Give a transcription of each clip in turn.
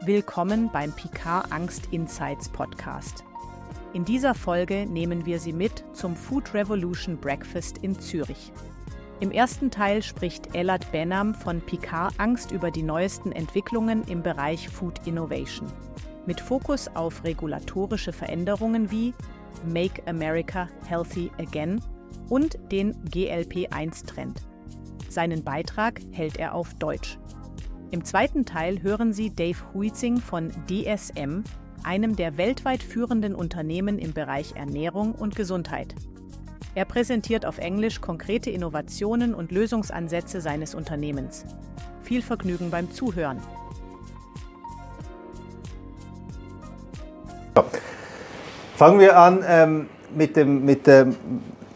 Willkommen beim Picard Angst Insights Podcast. In dieser Folge nehmen wir Sie mit zum Food Revolution Breakfast in Zürich. Im ersten Teil spricht Elad Ben-Am von Picard Angst über die neuesten Entwicklungen im Bereich Food Innovation. Mit Fokus auf regulatorische Veränderungen wie Make America Healthy Again und den GLP-1-Trend. Seinen Beitrag hält er auf Deutsch. Im zweiten Teil hören Sie Dave Huizing von DSM, einem der weltweit führenden Unternehmen im Bereich Ernährung und Gesundheit. Er präsentiert auf Englisch konkrete Innovationen und Lösungsansätze seines Unternehmens. Viel Vergnügen beim Zuhören. Fangen wir an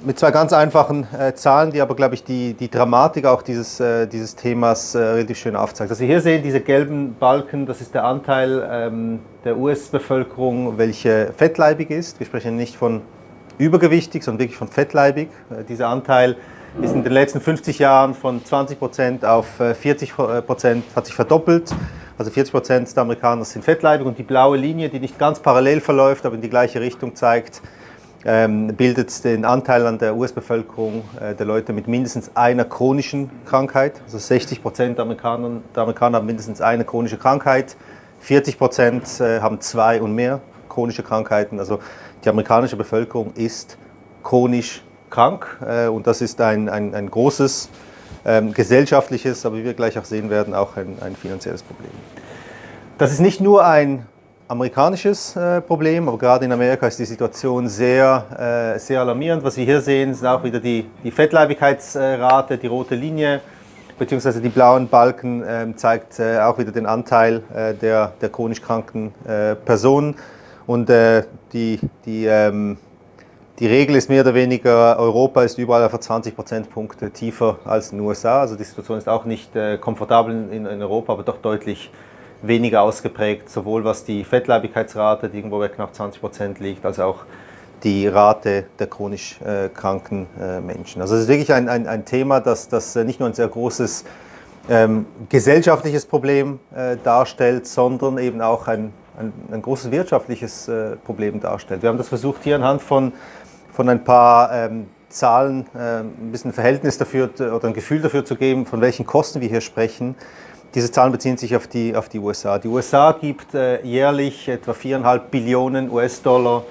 mit zwei ganz einfachen Zahlen, die aber, glaube ich, die Dramatik auch dieses Themas relativ schön aufzeigt. Also hier sehen diese gelben Balken, das ist der Anteil der US-Bevölkerung, welche fettleibig ist. Wir sprechen nicht von übergewichtig, sondern wirklich von fettleibig. Dieser Anteil ist in den letzten 50 Jahren von 20% auf 40%, hat sich verdoppelt. Also 40% der Amerikaner sind fettleibig und die blaue Linie, die nicht ganz parallel verläuft, aber in die gleiche Richtung zeigt, bildet den Anteil an der US-Bevölkerung der Leute mit mindestens einer chronischen Krankheit. Also 60% der Amerikaner haben mindestens eine chronische Krankheit, 40% haben 2 und mehr chronische Krankheiten. Also die amerikanische Bevölkerung ist chronisch krank und das ist ein großes gesellschaftliches, aber wie wir gleich auch sehen werden, auch ein finanzielles Problem. Das ist nicht nur ein amerikanisches Problem, aber gerade in Amerika ist die Situation sehr alarmierend. Was wir hier sehen, ist auch wieder die Fettleibigkeitsrate, die rote Linie, beziehungsweise die blauen Balken zeigt auch wieder den Anteil der chronisch kranken Personen. Und die Regel ist mehr oder weniger, Europa ist überall einfach 20 Prozentpunkte tiefer als in den USA. Also die Situation ist auch nicht komfortabel in Europa, aber doch deutlich weniger ausgeprägt, sowohl was die Fettleibigkeitsrate, die irgendwo bei knapp 20% liegt, als auch die Rate der chronisch kranken Menschen. Also es ist wirklich ein Thema, das nicht nur ein sehr großes gesellschaftliches Problem darstellt, sondern eben auch ein großes wirtschaftliches Problem darstellt. Wir haben das versucht, hier anhand von ein paar Zahlen ein bisschen ein Verhältnis dafür oder ein Gefühl dafür zu geben, von welchen Kosten wir hier sprechen. Diese Zahlen beziehen sich auf die USA. Die USA gibt jährlich etwa 4,5 Billionen US-Dollar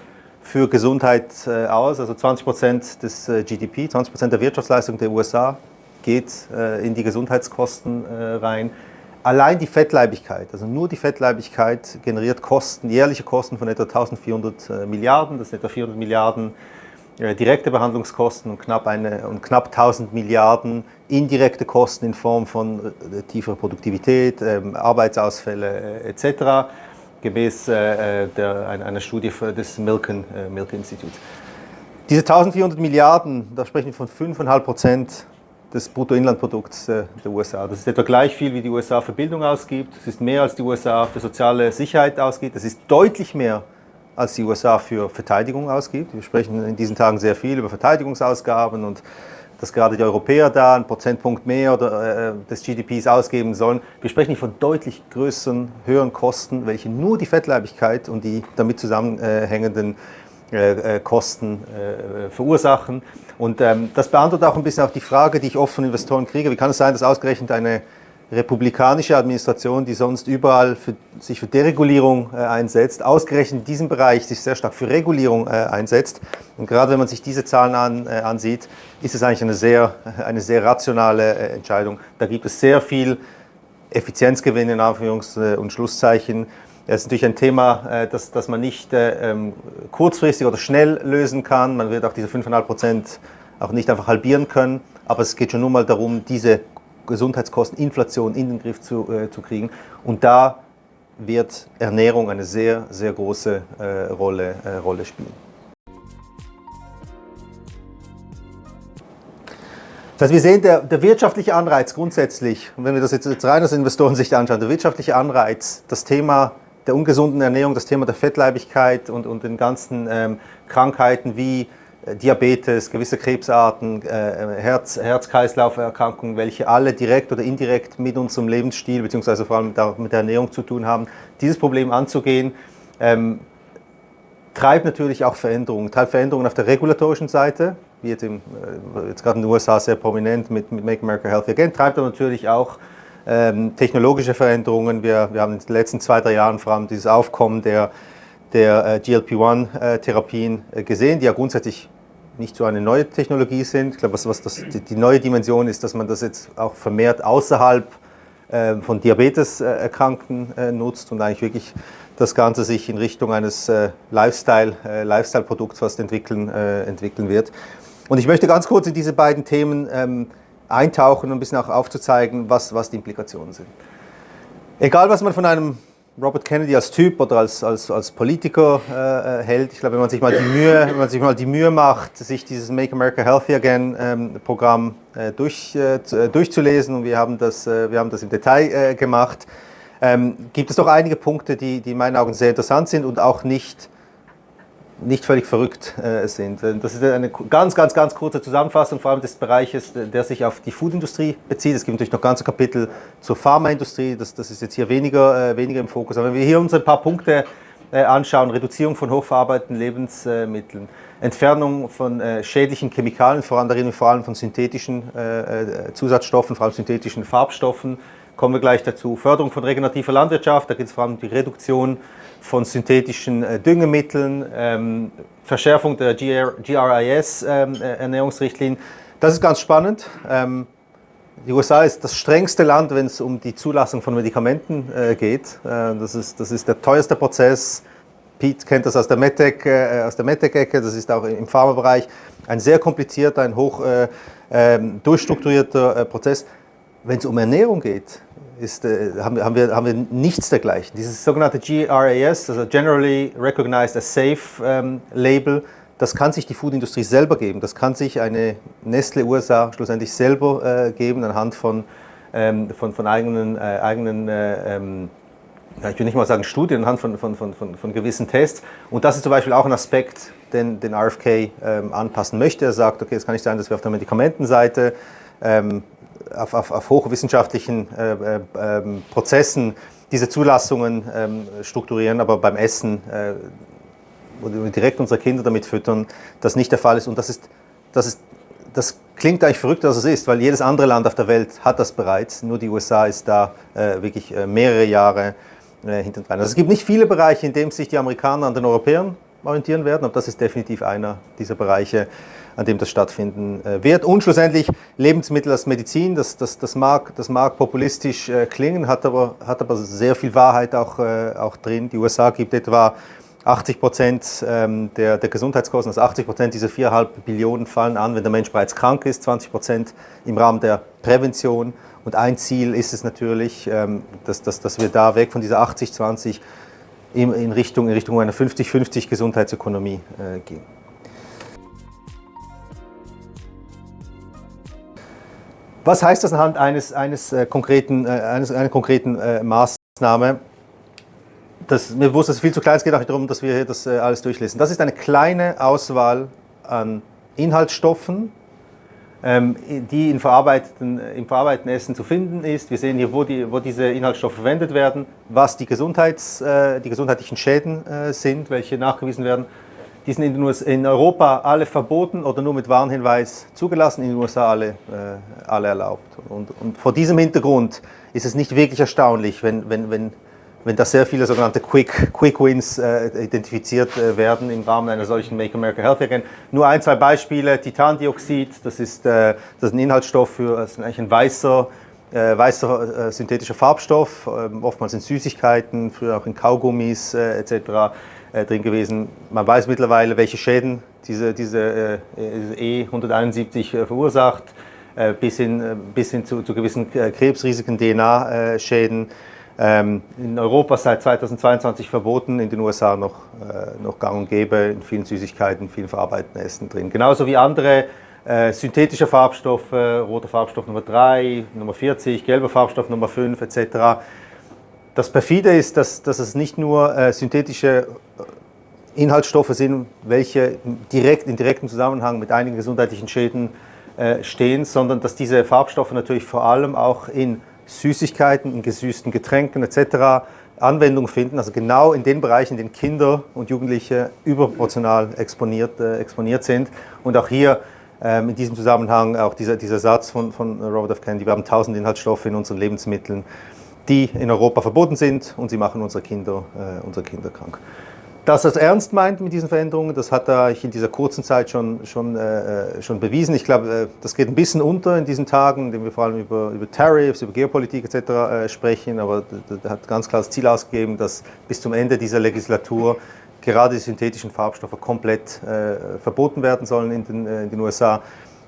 für Gesundheit aus, also 20% des GDP, 20% der Wirtschaftsleistung der USA geht in die Gesundheitskosten rein. Allein die Fettleibigkeit, also nur die Fettleibigkeit generiert Kosten, jährliche Kosten von etwa 1400 Milliarden, das sind etwa 400 Milliarden direkte Behandlungskosten und knapp 1000 Milliarden indirekte Kosten in Form von tieferer Produktivität, Arbeitsausfälle etc. gemäß einer Studie des Milken Instituts. Diese 1400 Milliarden, da sprechen wir von 5,5% des Bruttoinlandprodukts der USA. Das ist etwa gleich viel, wie die USA für Bildung ausgibt. Es ist mehr, als die USA für soziale Sicherheit ausgibt. Es ist deutlich mehr, als die USA für Verteidigung ausgibt. Wir sprechen in diesen Tagen sehr viel über Verteidigungsausgaben und dass gerade die Europäer da einen Prozentpunkt mehr des GDPs ausgeben sollen. Wir sprechen nicht von deutlich größeren, höheren Kosten, welche nur die Fettleibigkeit und die damit zusammenhängenden Kosten verursachen. Und das beantwortet auch ein bisschen auch die Frage, die ich oft von Investoren kriege. Wie kann es sein, dass ausgerechnet eine republikanische Administration, die sonst überall sich für Deregulierung einsetzt, ausgerechnet in diesem Bereich sich sehr stark für Regulierung einsetzt. Und gerade wenn man sich diese Zahlen ansieht, ist es eigentlich eine sehr rationale Entscheidung. Da gibt es sehr viel Effizienzgewinn in Anführungs- und Schlusszeichen. Es ist natürlich ein Thema, das man nicht kurzfristig oder schnell lösen kann. Man wird auch diese 5,5% auch nicht einfach halbieren können. Aber es geht schon nur mal darum, diese Gesundheitskosten, Inflation in den Griff zu kriegen. Und da wird Ernährung eine sehr, sehr große Rolle spielen. Das heißt, wir sehen, der wirtschaftliche Anreiz grundsätzlich, und wenn wir das jetzt rein aus Investorensicht anschauen, der wirtschaftliche Anreiz, das Thema der ungesunden Ernährung, das Thema der Fettleibigkeit und den ganzen Krankheiten wie Diabetes, gewisse Krebsarten, Herz-Kreislauf-Erkrankungen, welche alle direkt oder indirekt mit unserem Lebensstil bzw. vor allem mit der Ernährung zu tun haben, dieses Problem anzugehen, treibt natürlich auch Veränderungen. Treibt Veränderungen auf der regulatorischen Seite, wie jetzt gerade in den USA sehr prominent mit Make America Healthy Again, treibt aber natürlich auch technologische Veränderungen. Wir haben in den letzten 2-3 Jahren vor allem dieses Aufkommen der GLP-1-Therapien gesehen, die ja grundsätzlich nicht so eine neue Technologie sind. Ich glaube, die neue Dimension ist, dass man das jetzt auch vermehrt außerhalb von Diabetes-Erkrankten nutzt und eigentlich wirklich das Ganze sich in Richtung eines Lifestyle-Produkts fast entwickeln wird. Und ich möchte ganz kurz in diese beiden Themen eintauchen, um ein bisschen auch aufzuzeigen, was die Implikationen sind. Egal, was man von einem Robert Kennedy als Typ oder als Politiker hält. Ich glaube, wenn man sich mal die Mühe macht, sich dieses Make America Healthy Again Programm durchzulesen, und wir haben das im Detail gemacht, gibt es doch einige Punkte, die in meinen Augen sehr interessant sind und auch nicht völlig verrückt sind. Das ist eine ganz kurze Zusammenfassung, vor allem des Bereiches, der sich auf die Foodindustrie bezieht. Es gibt natürlich noch ganze Kapitel zur Pharmaindustrie, das ist jetzt hier weniger im Fokus. Aber wenn wir hier uns ein paar Punkte anschauen, Reduzierung von hochverarbeiteten Lebensmitteln, Entfernung von schädlichen Chemikalien, vor allem von synthetischen Zusatzstoffen, vor allem synthetischen Farbstoffen, kommen wir gleich dazu. Förderung von regenerativer Landwirtschaft, da geht es vor allem um die Reduktion von synthetischen Düngemitteln, Verschärfung der GRIS-Ernährungsrichtlinien. Das ist ganz spannend. Die USA ist das strengste Land, wenn es um die Zulassung von Medikamenten geht. Das ist der teuerste Prozess. Pete kennt das aus der MedTech-Ecke, das ist auch im Pharmabereich ein sehr komplizierter, ein hoch durchstrukturierter Prozess. Wenn es um Ernährung geht, haben wir nichts dergleichen. Dieses sogenannte GRAS, also Generally Recognized as Safe Label, das kann sich die Foodindustrie selber geben. Das kann sich eine Nestle USA schlussendlich selber geben, anhand von eigenen ich will nicht mal sagen Studien, anhand von gewissen Tests. Und das ist zum Beispiel auch ein Aspekt, den RFK anpassen möchte. Er sagt, okay, es kann nicht sein, dass wir auf der Medikamentenseite auf hochwissenschaftlichen Prozessen diese Zulassungen strukturieren, aber beim Essen oder direkt unsere Kinder damit füttern, das nicht der Fall ist. Und das klingt eigentlich verrückt, als es ist, weil jedes andere Land auf der Welt hat das bereits, nur die USA ist da wirklich mehrere Jahre hintendrein. Also es gibt nicht viele Bereiche, in denen sich die Amerikaner an den Europäern orientieren werden, aber das ist definitiv einer dieser Bereiche, an dem das stattfinden wird. Und schlussendlich Lebensmittel als Medizin, das mag populistisch klingen, hat aber sehr viel Wahrheit auch drin. Die USA gibt etwa 80% der Gesundheitskosten, also 80% dieser 4,5 Billionen fallen an, wenn der Mensch bereits krank ist, 20% im Rahmen der Prävention. Und ein Ziel ist es natürlich, dass wir da weg von dieser 80-20 in Richtung einer 50-50 Gesundheitsökonomie gehen. Was heißt das anhand einer konkreten Maßnahme? Mir bewusst, dass es viel zu klein ist, es geht auch nicht darum, dass wir hier das alles durchlesen. Das ist eine kleine Auswahl an Inhaltsstoffen, die im verarbeiteten Essen zu finden ist. Wir sehen hier, wo diese Inhaltsstoffe verwendet werden, was die gesundheitlichen Schäden sind, welche nachgewiesen werden. Die sind in Europa alle verboten oder nur mit Warnhinweis zugelassen, in den USA alle erlaubt. Und vor diesem Hintergrund ist es nicht wirklich erstaunlich, wenn da sehr viele sogenannte Quick Wins identifiziert werden im Rahmen einer solchen Make America Healthy Again. Nur 1-2 Beispiele. Titandioxid, das ist ein Inhaltsstoff das ist eigentlich ein weißer synthetischer Farbstoff, oftmals in Süßigkeiten, früher auch in Kaugummis etc. Drin gewesen. Man weiß mittlerweile, welche Schäden diese E171 verursacht, bis hin zu gewissen Krebsrisiken, DNA-Schäden. In Europa seit 2022 verboten, in den USA noch gang und gäbe, in vielen Süßigkeiten, vielen verarbeiteten Essen drin. Genauso wie andere synthetische Farbstoffe, roter Farbstoff Nummer 3, Nummer 40, gelber Farbstoff Nummer 5 etc. Das perfide ist, dass es nicht nur synthetische Inhaltsstoffe sind, welche in direktem Zusammenhang mit einigen gesundheitlichen Schäden stehen, sondern dass diese Farbstoffe natürlich vor allem auch in Süßigkeiten, in gesüßten Getränken etc. Anwendung finden, also genau in den Bereichen, in denen Kinder und Jugendliche überproportional exponiert sind. Und auch hier in diesem Zusammenhang auch dieser Satz von Robert F. Kennedy: Wir haben 1000 Inhaltsstoffe in unseren Lebensmitteln, die in Europa verboten sind, und sie machen unsere Kinder krank. Dass er es ernst meint mit diesen Veränderungen, das hat er in dieser kurzen Zeit schon bewiesen. Ich glaube, das geht ein bisschen unter in diesen Tagen, indem wir vor allem über Tariffs, über Geopolitik etc. sprechen, aber er hat ganz klar das Ziel ausgegeben, dass bis zum Ende dieser Legislatur gerade die synthetischen Farbstoffe komplett verboten werden sollen in den USA.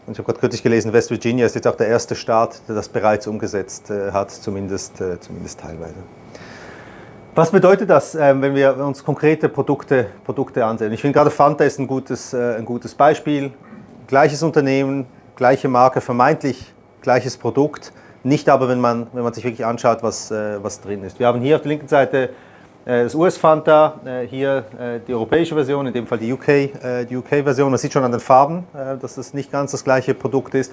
Und ich habe gerade kürzlich gelesen, West Virginia ist jetzt auch der erste Staat, der das bereits umgesetzt hat, zumindest teilweise. Was bedeutet das, wenn wir uns konkrete Produkte ansehen? Ich finde gerade Fanta ist ein gutes Beispiel. Gleiches Unternehmen, gleiche Marke, vermeintlich gleiches Produkt, nicht aber, wenn man sich wirklich anschaut, was drin ist. Wir haben hier auf der linken Seite das US-Fanta, hier die europäische Version, in dem Fall die UK-Version. Man sieht schon an den Farben, dass es nicht ganz das gleiche Produkt ist.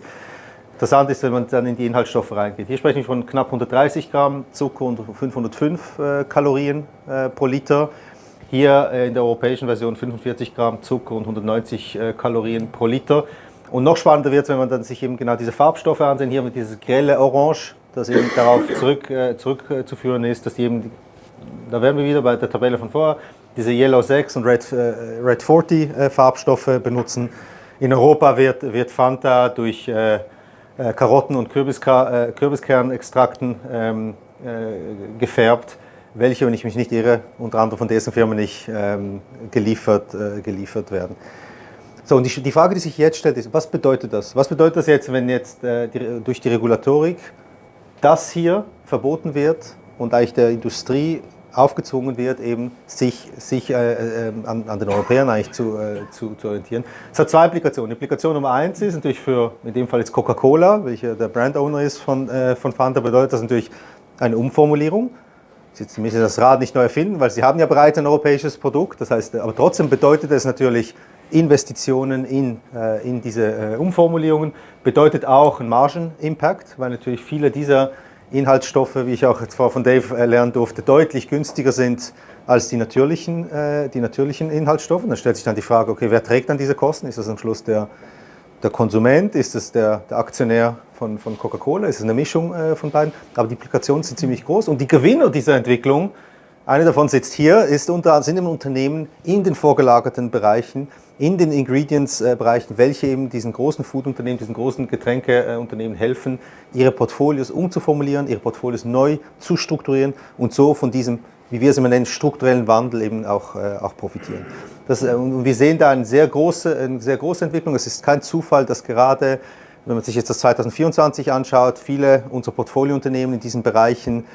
Interessant ist, wenn man dann in die Inhaltsstoffe reingeht. Hier sprechen wir von knapp 130 Gramm Zucker und 505 Kalorien pro Liter. Hier in der europäischen Version 45 Gramm Zucker und 190 Kalorien pro Liter. Und noch spannender wird es, wenn man dann sich eben genau diese Farbstoffe ansehen. Hier mit dieses grelle Orange, das eben darauf zurückzuführen ist, dass die eben, da wären wir wieder bei der Tabelle von vorher, diese Yellow 6 und Red 40 Farbstoffe benutzen. In Europa wird Fanta durch Karotten- und Kürbiskernextrakten gefärbt, welche, wenn ich mich nicht irre, unter anderem von DSM-Firmenich geliefert werden. So, und die Frage, die sich jetzt stellt, ist, was bedeutet das? Was bedeutet das jetzt, wenn jetzt durch die Regulatorik das hier verboten wird und eigentlich der Industrie aufgezwungen wird, eben sich an den Europäern eigentlich zu orientieren. Es hat zwei Implikationen. Implikation Nummer 1 ist natürlich für, in dem Fall jetzt Coca-Cola, welcher der Brand-Owner ist von Fanta, bedeutet das natürlich eine Umformulierung. Sie müssen das Rad nicht neu erfinden, weil sie haben ja bereits ein europäisches Produkt. Das heißt, aber trotzdem bedeutet es natürlich Investitionen in diese Umformulierungen, bedeutet auch einen Margen-Impact, weil natürlich viele dieser Inhaltsstoffe, wie ich auch jetzt vorher von Dave lernen durfte, deutlich günstiger sind als die natürlichen Inhaltsstoffe. Dann stellt sich dann die Frage, okay, wer trägt dann diese Kosten? Ist das am Schluss der Konsument? Ist es der Aktionär von Coca-Cola? Ist es eine Mischung von beiden? Aber die Implikationen sind ziemlich groß. Und die Gewinner dieser Entwicklung, eine davon sitzt hier, sind im Unternehmen in den vorgelagerten Bereichen, in den Ingredients-Bereichen, welche eben diesen großen Food-Unternehmen, diesen großen Getränkeunternehmen helfen, ihre Portfolios umzuformulieren, ihre Portfolios neu zu strukturieren und so von diesem, wie wir es immer nennen, strukturellen Wandel eben auch profitieren. Und wir sehen da eine sehr große Entwicklung. Es ist kein Zufall, dass gerade, wenn man sich jetzt das 2024 anschaut, viele unserer Portfoliounternehmen in diesen Bereichen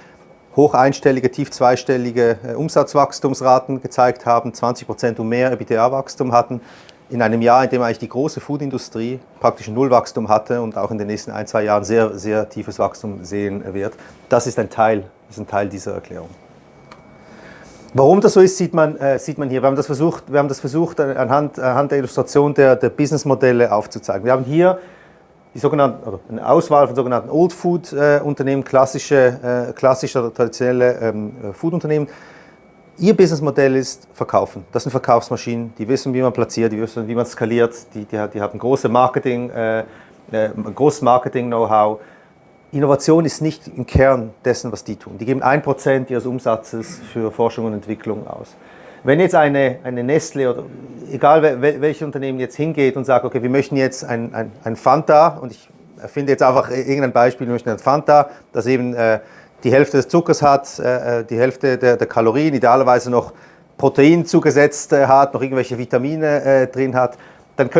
hoch einstellige, tief zweistellige Umsatzwachstumsraten gezeigt haben, 20% und mehr EBITDA-Wachstum hatten, in einem Jahr, in dem eigentlich die große Foodindustrie praktisch Nullwachstum hatte und auch in den nächsten 1-2 Jahren sehr, sehr tiefes Wachstum sehen wird. Das ist ein Teil dieser Erklärung. Warum das so ist, sieht man hier. Wir haben das versucht anhand der Illustration der Businessmodelle aufzuzeigen. Wir haben hier eine Auswahl von sogenannten Old Food Unternehmen, klassische traditionelle Food Unternehmen. Ihr Businessmodell ist Verkaufen. Das sind Verkaufsmaschinen, die wissen, wie man platziert, die wissen, wie man skaliert, die haben großes Marketing-Know-how. Innovation ist nicht im Kern dessen, was die tun. Die geben 1% ihres Umsatzes für Forschung und Entwicklung aus. Wenn jetzt eine Nestle oder egal welches Unternehmen jetzt hingeht und sagt, okay, wir möchten jetzt ein Fanta, und ich erfinde jetzt einfach irgendein Beispiel, wir möchten ein Fanta, das eben die Hälfte des Zuckers hat, die Hälfte der Kalorien, idealerweise noch Protein zugesetzt hat, noch irgendwelche Vitamine drin hat, dann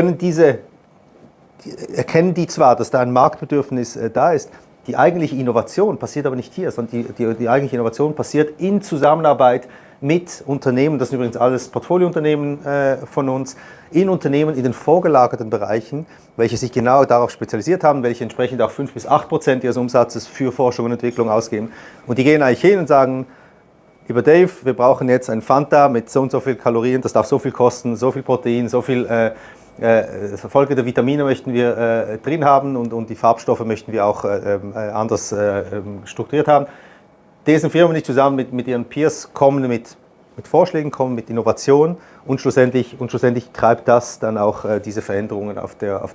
erkennen die zwar, dass da ein Marktbedürfnis da ist. Die eigentliche Innovation passiert aber nicht hier, sondern die eigentliche Innovation passiert in Zusammenarbeit mit Unternehmen, das sind übrigens alles Portfoliounternehmen von uns, in Unternehmen in den vorgelagerten Bereichen, welche sich genau darauf spezialisiert haben, welche entsprechend auch 5-8% ihres Umsatzes für Forschung und Entwicklung ausgeben. Und die gehen eigentlich hin und sagen, über Dave, wir brauchen jetzt ein Fanta mit so und so viel Kalorien, das darf so viel kosten, so viel Protein, so viel Folge der Vitamine möchten wir drin haben und die Farbstoffe möchten wir auch anders strukturiert haben. DSM-Firmenich zusammen mit ihren Peers kommen mit Vorschlägen, kommen mit Innovation und schlussendlich treibt das dann auch diese Veränderungen auf der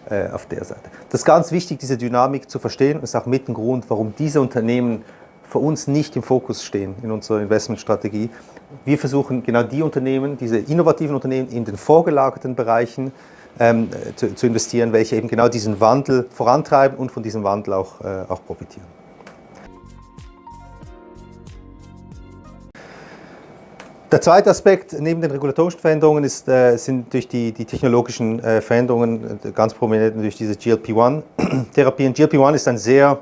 Seite. Das ist ganz wichtig, diese Dynamik zu verstehen und ist auch mit ein Grund, warum diese Unternehmen für uns nicht im Fokus stehen in unserer Investmentstrategie. Wir versuchen genau die Unternehmen, diese innovativen Unternehmen in den vorgelagerten Bereichen zu investieren, welche eben genau diesen Wandel vorantreiben und von diesem Wandel auch profitieren. Der zweite Aspekt neben den regulatorischen Veränderungen sind durch die technologischen Veränderungen, ganz prominent durch diese GLP-1-Therapien. GLP-1 ist ein sehr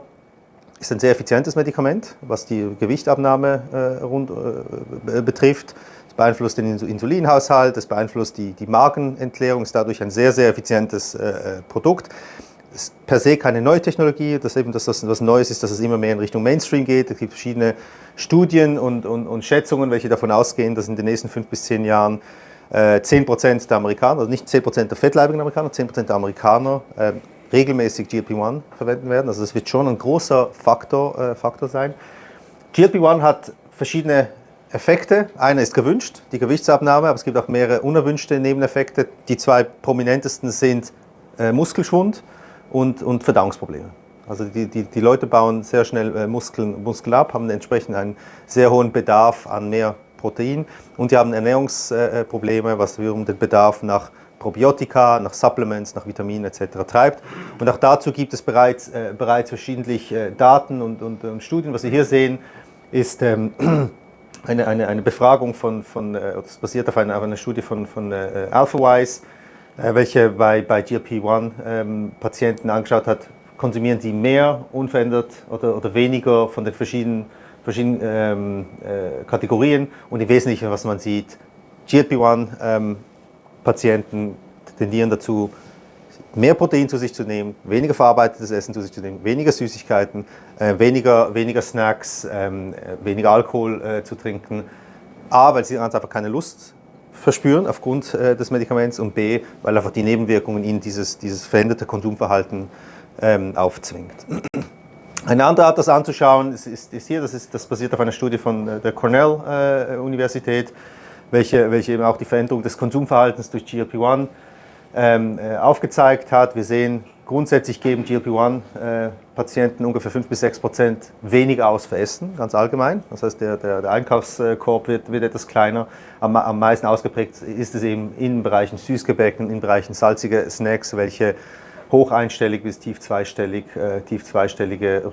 effizientes Medikament, was die Gewichtabnahme betrifft. Es beeinflusst den Insulinhaushalt, es beeinflusst die Magenentleerung, ist dadurch ein sehr, sehr effizientes Produkt. Es ist per se keine neue Technologie, dass was Neues ist, dass es immer mehr in Richtung Mainstream geht. Es gibt verschiedene Studien und Schätzungen, welche davon ausgehen, dass in den nächsten 5 bis 10 Jahren 10% der Amerikaner, also nicht 10% der fettleibigen Amerikaner, 10% der Amerikaner regelmäßig GLP-1 verwenden werden. Also das wird schon ein großer Faktor sein. GLP-1 hat verschiedene Effekte. Einer ist gewünscht, die Gewichtsabnahme, aber es gibt auch mehrere unerwünschte Nebeneffekte. Die 2 prominentesten sind Muskelschwund und Verdauungsprobleme. Also die Leute bauen sehr schnell Muskeln ab, haben entsprechend einen sehr hohen Bedarf an mehr Protein und die haben Ernährungsprobleme, was wiederum den Bedarf nach Probiotika, nach Supplements, nach Vitaminen etc. treibt. Und auch dazu gibt es bereits verschiedentlich Daten und Studien. Was Sie hier sehen, ist eine Befragung das basiert auf einer Studie von AlphaWise, welche bei GLP-1-Patienten angeschaut hat, konsumieren sie mehr unverändert oder weniger von den verschiedenen Kategorien. Und im Wesentlichen, was man sieht, GLP-1-Patienten tendieren dazu, mehr Protein zu sich zu nehmen, weniger verarbeitetes Essen zu sich zu nehmen, weniger Süßigkeiten, weniger Snacks, weniger Alkohol zu trinken. A, weil sie ganz einfach keine Lust verspüren aufgrund des Medikaments und B, weil einfach die Nebenwirkungen ihnen dieses veränderte Konsumverhalten aufzwingt. Eine andere Art, das anzuschauen, ist hier, das basiert auf einer Studie von der Cornell-Universität, welche eben auch die Veränderung des Konsumverhaltens durch GLP-1 aufgezeigt hat. Wir sehen, grundsätzlich geben GLP-1-Patienten ungefähr 5-6% weniger aus für Essen, ganz allgemein. Das heißt, der Einkaufskorb wird etwas kleiner. Am meisten ausgeprägt ist es eben in Bereichen Süßgebäcken, in Bereichen salzige Snacks, welche hoch einstellig bis tief zweistellige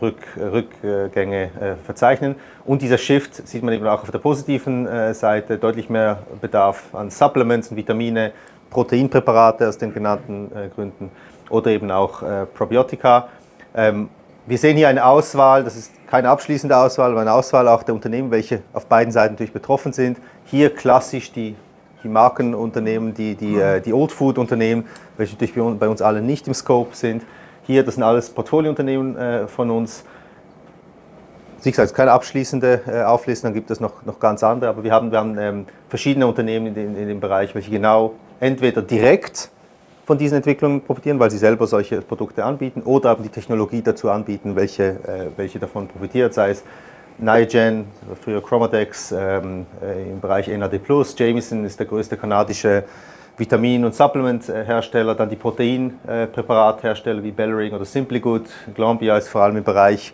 Rückgänge verzeichnen. Und dieser Shift sieht man eben auch auf der positiven Seite, deutlich mehr Bedarf an Supplements und Vitamine, Proteinpräparate aus den genannten Gründen oder eben auch Probiotika. Wir sehen hier eine Auswahl, das ist keine abschließende Auswahl, aber eine Auswahl auch der Unternehmen, welche auf beiden Seiten natürlich betroffen sind. Hier klassisch die Markenunternehmen, die Old-Food-Unternehmen, welche natürlich bei uns alle nicht im Scope sind. Hier, das sind alles Portfoliounternehmen von uns. Wie gesagt, keine abschließende Auflistung, dann gibt es noch ganz andere, aber wir haben verschiedene Unternehmen in dem Bereich, welche genau entweder direkt von diesen Entwicklungen profitieren, weil sie selber solche Produkte anbieten oder aber die Technologie dazu anbieten, welche davon profitiert, sei es Niagen, früher Chromadex, im Bereich NAD+, Jamieson ist der größte kanadische Vitamin- und Supplement-Hersteller, dann die Proteinpräparathersteller wie Bellering oder Simply Good, Glanbia ist vor allem im Bereich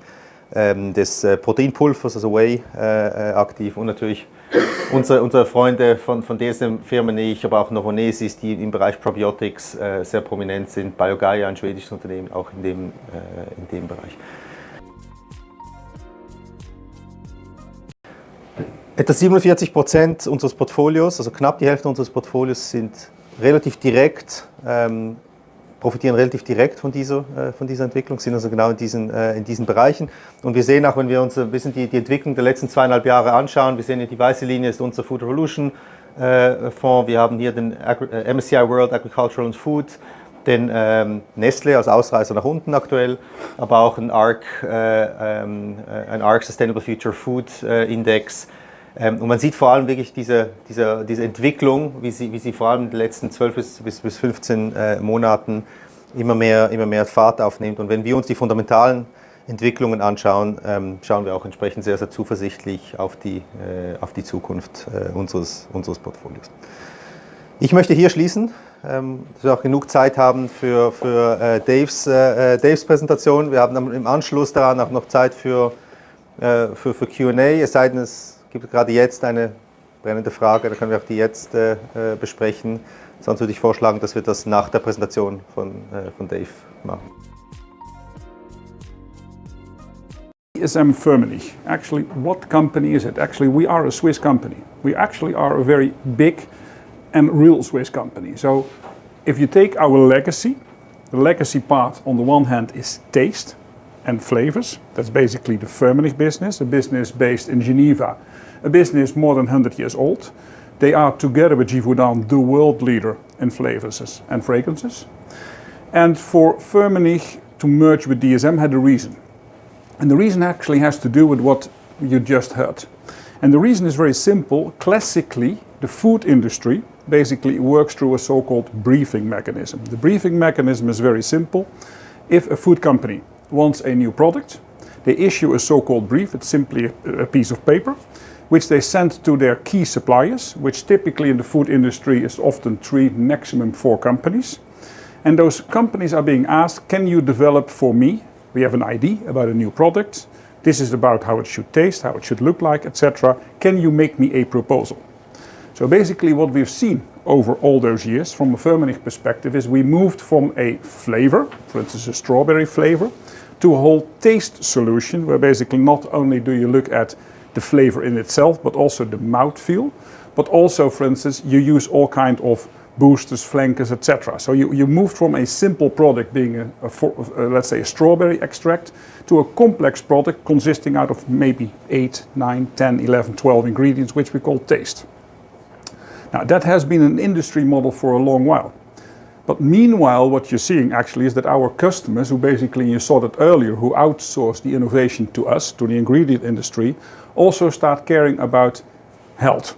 des Proteinpulvers, also Whey, aktiv und natürlich unsere Freunde von DSM-Firmenich, aber auch Novonesis, die im Bereich Probiotics sehr prominent sind, BioGaia, ein schwedisches Unternehmen, auch in dem Bereich. Etwa 47% unseres Portfolios, also knapp die Hälfte unseres Portfolios, profitieren relativ direkt von dieser Entwicklung, sind also genau in diesen Bereichen. Und wir sehen auch, wenn wir uns ein bisschen die Entwicklung der letzten 2,5 Jahre anschauen, wir sehen hier, die weiße Linie ist unser Food Revolution Fonds, wir haben hier den MSCI World Agricultural and Food, den Nestle als Ausreißer nach unten aktuell, aber auch ein ARC Sustainable Future Food Index. Und man sieht vor allem wirklich diese Entwicklung, wie sie vor allem in den letzten 12 bis 15 Monaten immer mehr Fahrt aufnimmt. Und wenn wir uns die fundamentalen Entwicklungen anschauen, schauen wir auch entsprechend sehr, sehr zuversichtlich auf die Zukunft unseres Portfolios. Ich möchte hier schließen, dass wir auch genug Zeit haben für Daves Präsentation. Wir haben im Anschluss daran auch noch Zeit für Q&A, es sei denn, es gibt gerade jetzt eine brennende Frage, dann können wir auch die jetzt besprechen. Sonst würde ich vorschlagen, dass wir das nach der Präsentation von Dave machen. DSM-Firmenich. Actually, what company is it? Actually, we are a Swiss company. We actually are a very big and real Swiss company. So, if you take our legacy, the legacy part on the one hand is taste and flavors. That's basically the Firmenich business, a business based in Geneva, a business more than 100 years old. They are, together with Givaudan, the world leader in flavors and fragrances. And for Firmenich to merge with DSM had a reason. And the reason actually has to do with what you just heard. And the reason is very simple. Classically, the food industry basically works through a so-called briefing mechanism. The briefing mechanism is very simple. If a food company wants a new product, they issue a so-called brief. It's simply a piece of paper, which they send to their key suppliers, which typically in the food industry is often 3, maximum 4 companies. And those companies are being asked, can you develop for me? We have an idea about a new product. This is about how it should taste, how it should look like, etc. Can you make me a proposal? So basically what we've seen over all those years from a Firmenich perspective is we moved from a flavor, for instance a strawberry flavor, to a whole taste solution where basically not only do you look at the flavor in itself but also the mouthfeel, but also for instance you use all kind of boosters, flankers, etc. So you moved from a simple product being let's say a strawberry extract to a complex product consisting out of maybe 8, 9, 10, 11, 12 ingredients which we call taste. Now that has been an industry model for a long while. But meanwhile what you're seeing actually is that our customers who basically, you saw that earlier, who outsource the innovation to us, to the ingredient industry, also start caring about health.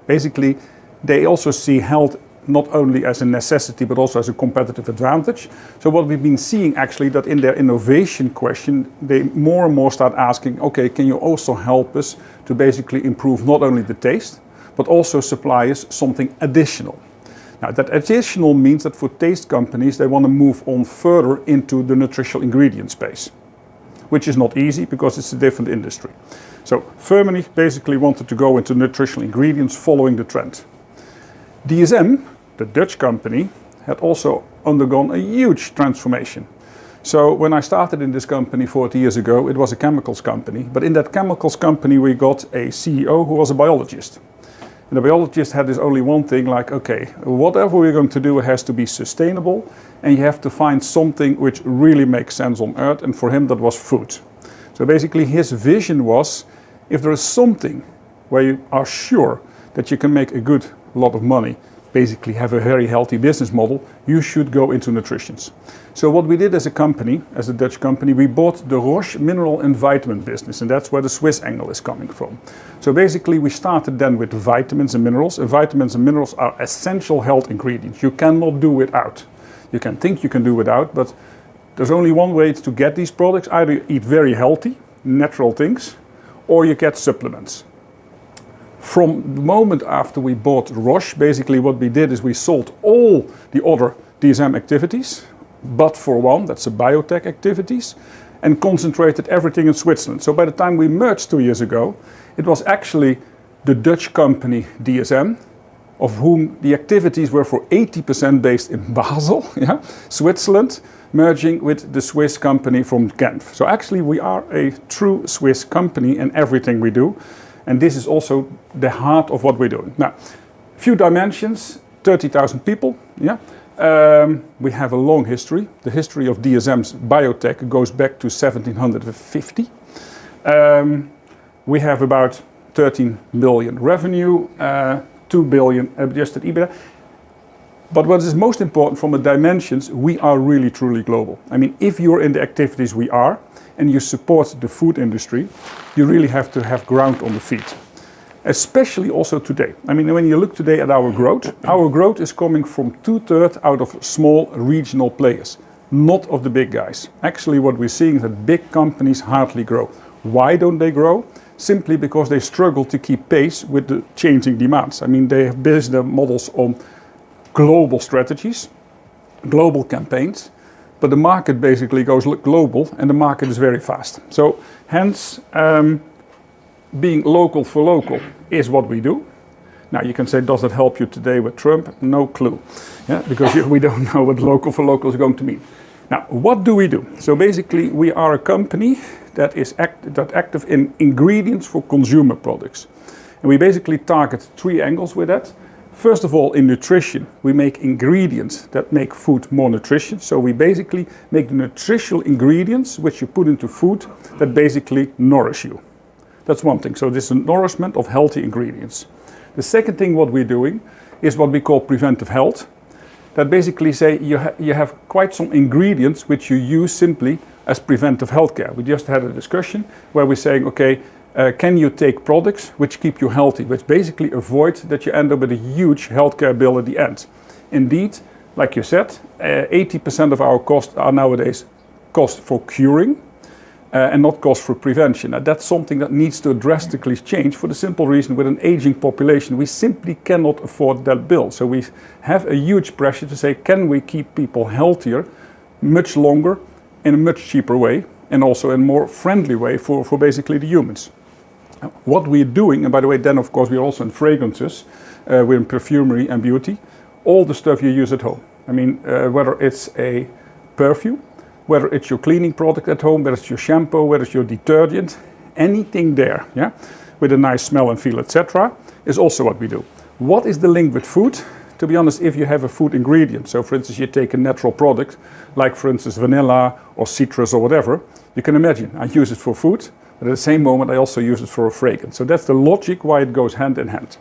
Basically they also see health not only as a necessity but also as a competitive advantage. So what we've been seeing actually that in their innovation question they more and more start asking, okay, can you also help us to basically improve not only the taste but also supply us something additional. Now that additional means that for taste companies they want to move on further into the nutritional ingredient space, which is not easy because it's a different industry. So Firmenich basically wanted to go into nutritional ingredients following the trend. DSM, the Dutch company, had also undergone a huge transformation. So when I started in this company 40 years ago, it was a chemicals company. But in that chemicals company we got a CEO who was a biologist. And the biologist had this only one thing, like, okay, whatever we're going to do has to be sustainable and you have to find something which really makes sense on earth, and for him that was food. So basically his vision was, if there is something where you are sure that you can make a good lot of money, basically have a very healthy business model, you should go into nutrition. So what we did as a company, as a Dutch company, we bought the Roche mineral and vitamin business, and that's where the Swiss angle is coming from. So basically we started then with vitamins and minerals, and vitamins and minerals are essential health ingredients. You cannot do without. You can think you can do without, but there's only one way to get these products. Either you eat very healthy, natural things, or you get supplements. From the moment after we bought Roche, basically what we did is we sold all the other DSM activities, but for one, that's the biotech activities, and concentrated everything in Switzerland. So by the time we merged 2 years ago, it was actually the Dutch company DSM, of whom the activities were for 80% based in Basel, Switzerland, merging with the Swiss company from Genf. So actually we are a true Swiss company in everything we do. And this is also the heart of what we're doing. Now, a few dimensions, 30,000 people. We have a long history. The history of DSM's biotech goes back to 1750. We have about 13 billion revenue, 2 billion adjusted EBITDA. But what is most important from the dimensions, we are really truly global. I mean, if you're in the activities we are, and you support the food industry, you really have to have ground on the feet. especially also today. I mean, when you look today at our growth is coming from 2/3 out of small regional players, not of the big guys. Actually, what we're seeing is that big companies hardly grow. Why don't they grow? Simply because they struggle to keep pace with the changing demands. I mean, they have based their models on global strategies, global campaigns, but the market basically goes global and the market is very fast. So hence, being local for local is what we do. Now you can say, does that help you today with Trump? No clue, because we don't know what local for local is going to mean. Now, what do we do? So basically, we are a company that is active in ingredients for consumer products. And we basically target 3 angles with that. First of all, in nutrition, we make ingredients that make food more nutritious. So we basically make the nutritional ingredients which you put into food that basically nourish you. That's one thing. So this is a nourishment of healthy ingredients. The second thing what we're doing is what we call preventive health. That basically say you have quite some ingredients which you use simply as preventive healthcare. We just had a discussion where we're saying, okay, can you take products which keep you healthy, which basically avoid that you end up with a huge healthcare bill at the end. Indeed, like you said, 80% of our costs are nowadays cost for curing and not cost for prevention. Now, that's something that needs to drastically change for the simple reason with an aging population, we simply cannot afford that bill. So we have a huge pressure to say, can we keep people healthier much longer in a much cheaper way and also in a more friendly way for basically the humans. What we're doing, and by the way, then of course we're also in fragrances, we're in perfumery and beauty, all the stuff you use at home. I mean, whether it's a perfume, whether it's your cleaning product at home, whether it's your shampoo, whether it's your detergent, anything there, with a nice smell and feel, etc., is also what we do. What is the link with food? To be honest, if you have a food ingredient, so for instance, you take a natural product, like for instance vanilla or citrus or whatever, you can imagine, I use it for food, but at the same moment I also use it for a fragrance. So that's the logic why it goes hand in hand.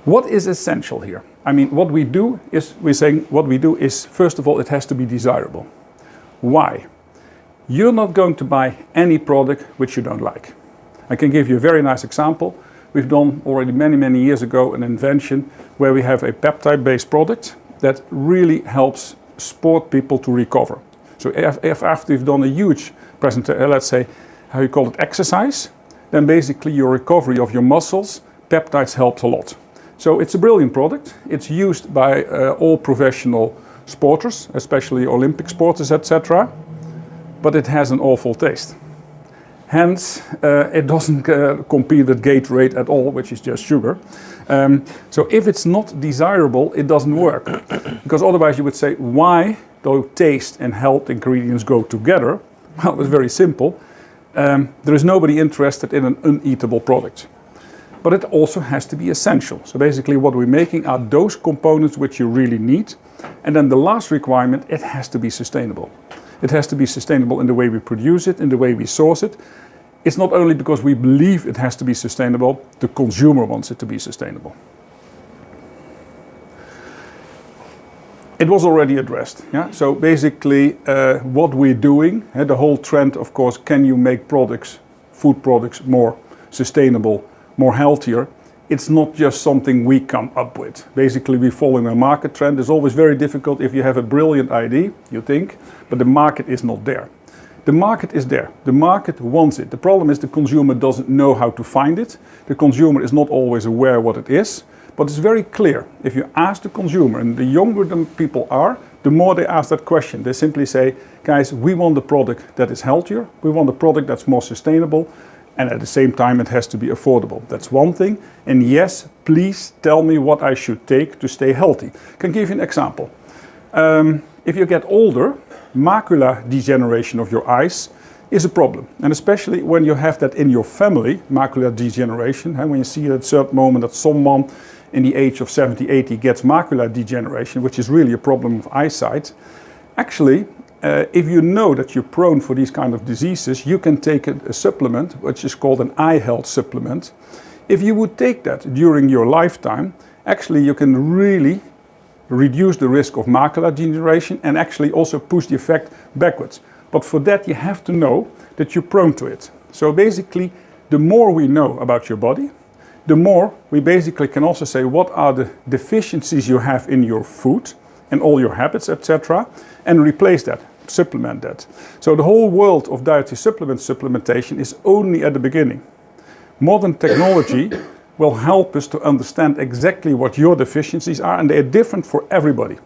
What is essential here? I mean, what we do is, first of all, it has to be desirable. Why? You're not going to buy any product which you don't like. I can give you a very nice example. We've done already many years ago an invention where we have a peptide-based product that really helps sport people to recover. So if after you've done a huge presentation, let's say, how you call it, exercise, then basically your recovery of your muscles, peptides helps a lot. So it's a brilliant product. It's used by all professional sporters, especially Olympic sporters, etc. But it has an awful taste. Hence, it doesn't compete with Gatorade at all, which is just sugar. So if it's not desirable, it doesn't work. Because otherwise you would say, why do taste and health ingredients go together? Well, it's very simple. There is nobody interested in an uneatable product. But it also has to be essential. So basically what we're making are those components which you really need. And then the last requirement, it has to be sustainable. It has to be sustainable in the way we produce it, in the way we source it. It's not only because we believe it has to be sustainable, the consumer wants it to be sustainable. It was already addressed. So basically what we're doing, the whole trend, of course, can you make products, food products, more sustainable, more healthier? It's not just something we come up with. Basically, we're following a market trend. It's always very difficult if you have a brilliant idea, you think, but the market is not there. The market is there. The market wants it. The problem is the consumer doesn't know how to find it. The consumer is not always aware what it is, but it's very clear. If you ask the consumer, and the younger the people are, the more they ask that question. They simply say, guys, we want a product that is healthier. We want a product that's more sustainable. And at the same time, it has to be affordable. That's one thing. And yes, please tell me what I should take to stay healthy. I can give you an example. If you get older, macular degeneration of your eyes is a problem. And especially when you have that in your family, macular degeneration, when you see at a certain moment that someone in the age of 70, 80 gets macular degeneration, which is really a problem of eyesight, actually, if you know that you're prone for these kind of diseases, you can take a supplement, which is called an eye health supplement. If you would take that during your lifetime, actually you can really reduce the risk of macular degeneration and actually also push the effect backwards. But for that you have to know that you're prone to it. So basically, the more we know about your body, the more we basically can also say what are the deficiencies you have in your food and all your habits, etc., and replace that, supplement that. So the whole world of dietary supplementation is only at the beginning. Modern technology will help us to understand exactly what your deficiencies are, and they are different for everybody.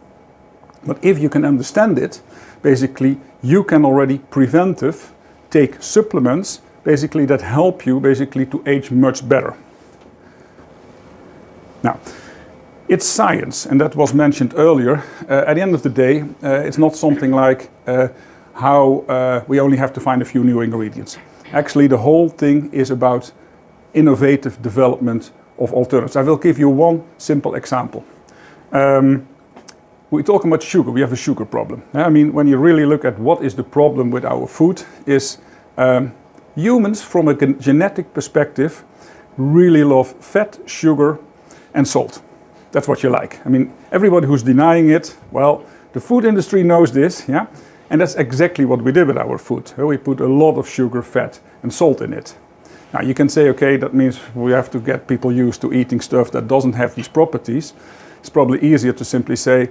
But if you can understand it, basically you can already preventive take supplements basically that help you basically to age much better. Now, it's science, and that was mentioned earlier. At the end of the day, it's not something like how we only have to find a few new ingredients. Actually, the whole thing is about innovative development of alternatives. I will give you one simple example. We're talking about sugar. We have a sugar problem. I mean, when you really look at what is the problem with our food, is humans from a genetic perspective really love fat, sugar, and salt. That's what you like. I mean, everybody who's denying it, well, the food industry knows this, yeah? And that's exactly what we did with our food. We put a lot of sugar, fat, and salt in it. Now, you can say, okay, that means we have to get people used to eating stuff that doesn't have these properties. It's probably easier to simply say,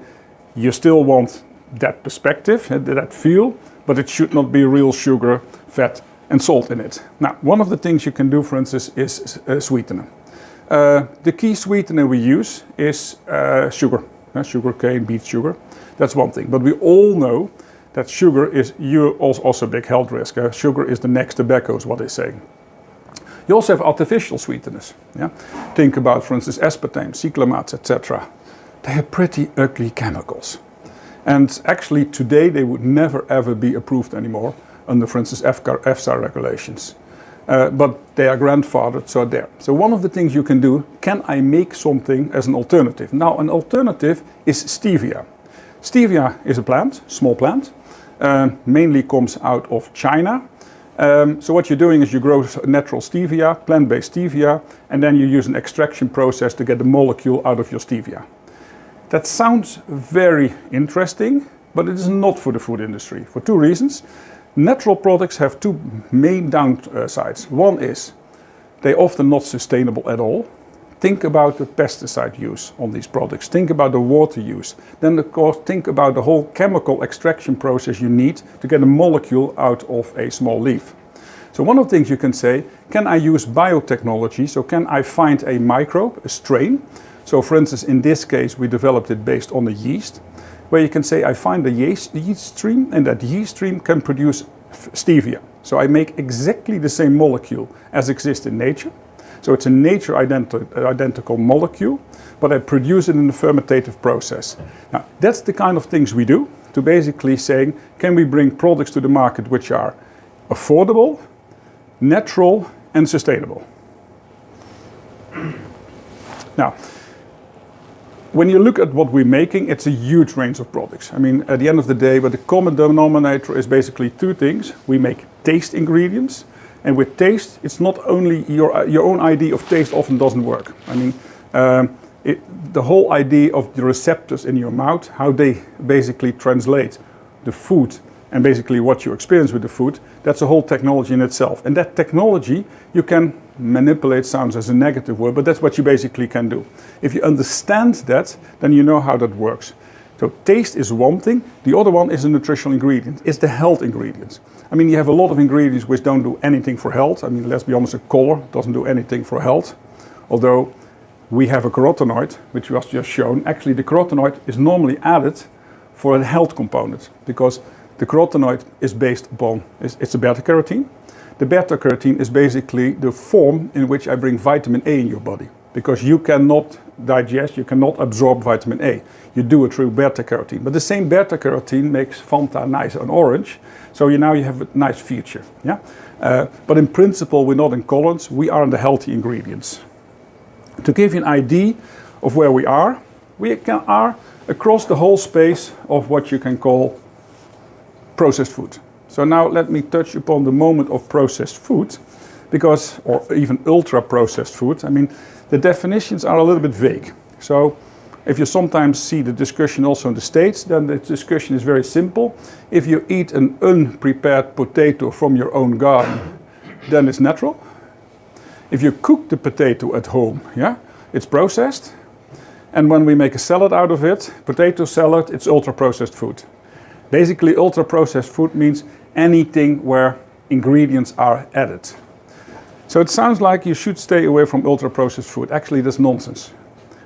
you still want that perspective, that feel, but it should not be real sugar, fat, and salt in it. Now, one of the things you can do, for instance, is sweetener. The key sweetener we use is sugar, sugar cane, beet sugar. That's one thing. But we all know that sugar is also a big health risk. Sugar is the next tobacco, is what they say. You also have artificial sweeteners. Yeah? Think about, for instance, aspartame, cyclamates, etc. They are pretty ugly chemicals. And actually, today they would never ever be approved anymore under, for instance, EFSA regulations. But they are grandfathered, so there. So one of the things you can do, can I make something as an alternative? Now, an alternative is stevia. Stevia is a plant, small plant, mainly comes out of China. So what you're doing is you grow natural stevia, plant-based stevia, and then you use an extraction process to get the molecule out of your stevia. That sounds very interesting, but it is not for the food industry, for two reasons. Natural products have two main downsides. One is they're often not sustainable at all. Think about the pesticide use on these products. Think about the water use. Then, of course, think about the whole chemical extraction process you need to get a molecule out of a small leaf. So one of the things you can say, can I use biotechnology? So can I find a microbe, a strain? So for instance, in this case, we developed it based on a yeast, where you can say I find a yeast stream, and that yeast stream can produce stevia. So I make exactly the same molecule as exists in nature. So it's a nature identical molecule, but I produce it in the fermentative process. Now, that's the kind of things we do to basically saying, can we bring products to the market which are affordable, natural, and sustainable? Now, when you look at what we're making, it's a huge range of products. I mean, at the end of the day, but the common denominator is basically two things. We make taste ingredients, and with taste, it's not only your own idea of taste often doesn't work. I mean, the whole idea of the receptors in your mouth, how they basically translate the food and basically what you experience with the food, that's a whole technology in itself. And that technology, you can manipulate, sounds as a negative word, but that's what you basically can do. If you understand that, then you know how that works. So taste is one thing. The other one is a nutritional ingredient. It's the health ingredients. I mean, you have a lot of ingredients which don't do anything for health. I mean, let's be honest, a color doesn't do anything for health. Although we have a carotenoid, which was just shown. Actually, the carotenoid is normally added for a health component, because the carotenoid is based upon, it's a beta-carotene. The beta-carotene is basically the form in which I bring vitamin A in your body, because you cannot digest, you cannot absorb vitamin A. You do it through beta-carotene. But the same beta-carotene makes Fanta nice and orange, so now you have a nice future. Yeah? But in principle, we're not in colorants, we are in the healthy ingredients. To give you an idea of where we are across the whole space of what you can call processed food. So now let me touch upon the moment of processed food, because, or even ultra processed food, I mean, the definitions are a little bit vague. So if you sometimes see the discussion also in the States, then the discussion is very simple. If you eat an unprepared potato from your own garden, then it's natural. If you cook the potato at home, yeah, it's processed. And when we make a salad out of it, potato salad, it's ultra-processed food. Basically, ultra-processed food means anything where ingredients are added. So it sounds like you should stay away from ultra-processed food. Actually, that's nonsense.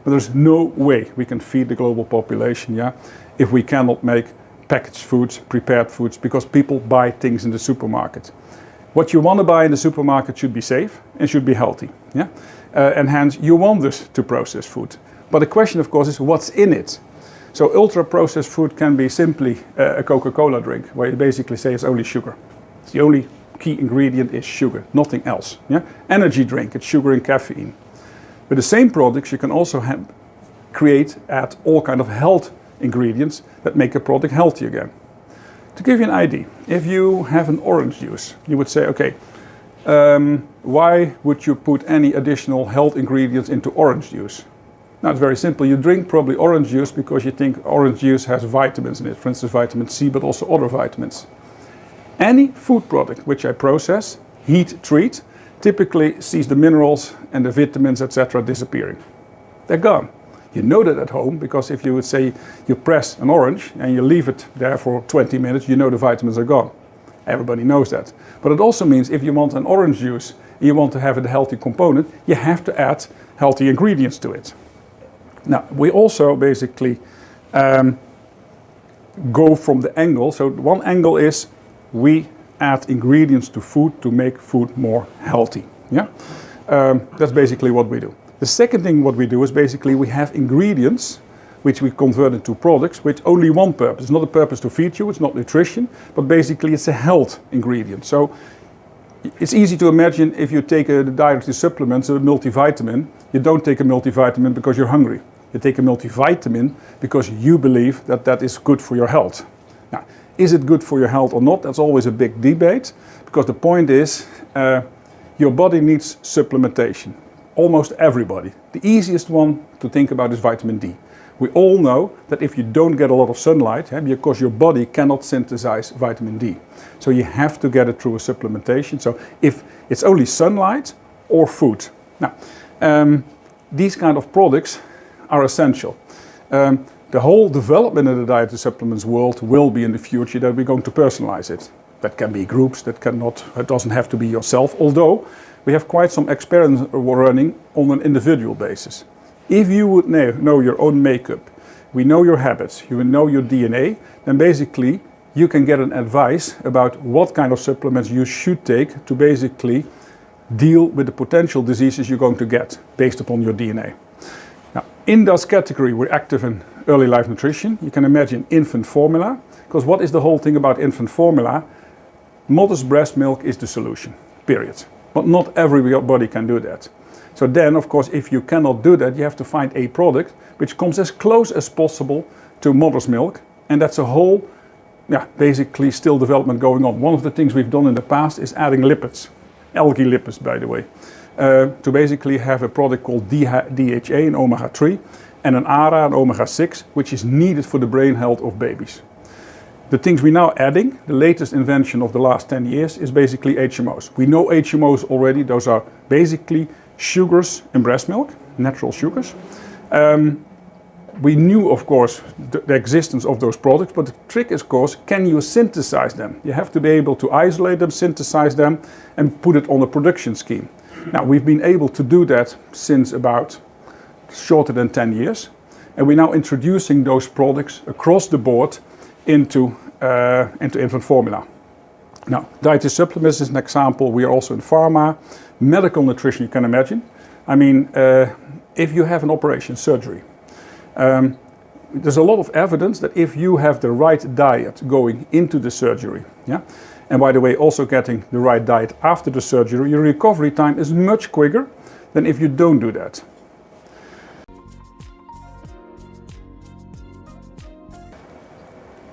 But there's no way we can feed the global population, yeah, if we cannot make packaged foods, prepared foods, because people buy things in the supermarket. What you want to buy in the supermarket should be safe and should be healthy, yeah? And hence you want this to process food. But the question, of course, is what's in it? So ultra-processed food can be simply a Coca-Cola drink, where you basically say it's only sugar. It's the only key ingredient is sugar, nothing else. Yeah? Energy drink, it's sugar and caffeine. With the same products, you can also add all kind of health ingredients that make a product healthy again. To give you an idea, if you have an orange juice, you would say, okay, why would you put any additional health ingredients into orange juice? Now, it's very simple. You drink probably orange juice because you think orange juice has vitamins in it, for instance, vitamin C, but also other vitamins. Any food product which I process, heat treat, typically sees the minerals and the vitamins, etc., disappearing. They're gone. You know that at home, because if you would say you press an orange and you leave it there for 20 minutes, you know the vitamins are gone. Everybody knows that. But it also means if you want an orange juice and you want to have a healthy component, you have to add healthy ingredients to it. Now, we also basically go from the angle. So one angle is we add ingredients to food to make food more healthy. Yeah, that's basically what we do. The second thing what we do is basically we have ingredients which we convert into products with only one purpose. It's not a purpose to feed you, it's not nutrition, but basically it's a health ingredient. So it's easy to imagine if you take a dietary supplement, a multivitamin, you don't take a multivitamin because you're hungry. You take a multivitamin because you believe that that is good for your health. Now, is it good for your health or not? That's always a big debate, because the point is your body needs supplementation. Almost everybody. The easiest one to think about is vitamin D. We all know that if you don't get a lot of sunlight, because your body cannot synthesize vitamin D. So you have to get it through a supplementation. So if it's only sunlight or food. Now, these kind of products are essential. The whole development in the dietary supplements world will be in the future that we're going to personalize it. That can be groups, it doesn't have to be yourself, although we have quite some experiments running on an individual basis. If you would know your own makeup, we know your habits, you know your DNA, then basically you can get an advice about what kind of supplements you should take to basically deal with the potential diseases you're going to get based upon your DNA. Now, in this category, we're active in early life nutrition. You can imagine infant formula, because what is the whole thing about infant formula? Mother's breast milk is the solution, period. But not everybody can do that. So then, of course, if you cannot do that, you have to find a product which comes as close as possible to mother's milk. And that's a whole, basically still development going on. One of the things we've done in the past is adding lipids, algae lipids, by the way, to basically have a product called DHA, an omega-3, and an ARA, an omega-6, which is needed for the brain health of babies. The things we're now adding, the latest invention of the last 10 years, is basically HMOs. We know HMOs already. Those are basically sugars in breast milk, natural sugars. We knew, of course, the existence of those products, but the trick is, of course, can you synthesize them? You have to be able to isolate them, synthesize them, and put it on a production scheme. Now, we've been able to do that since about shorter than 10 years, and we're now introducing those products across the board into infant formula. Now, dietary supplements is an example. We are also in pharma, medical nutrition, you can imagine. I mean, if you have an operation, surgery, there's a lot of evidence that if you have the right diet going into the surgery, and by the way, also getting the right diet after the surgery, your recovery time is much quicker than if you don't do that.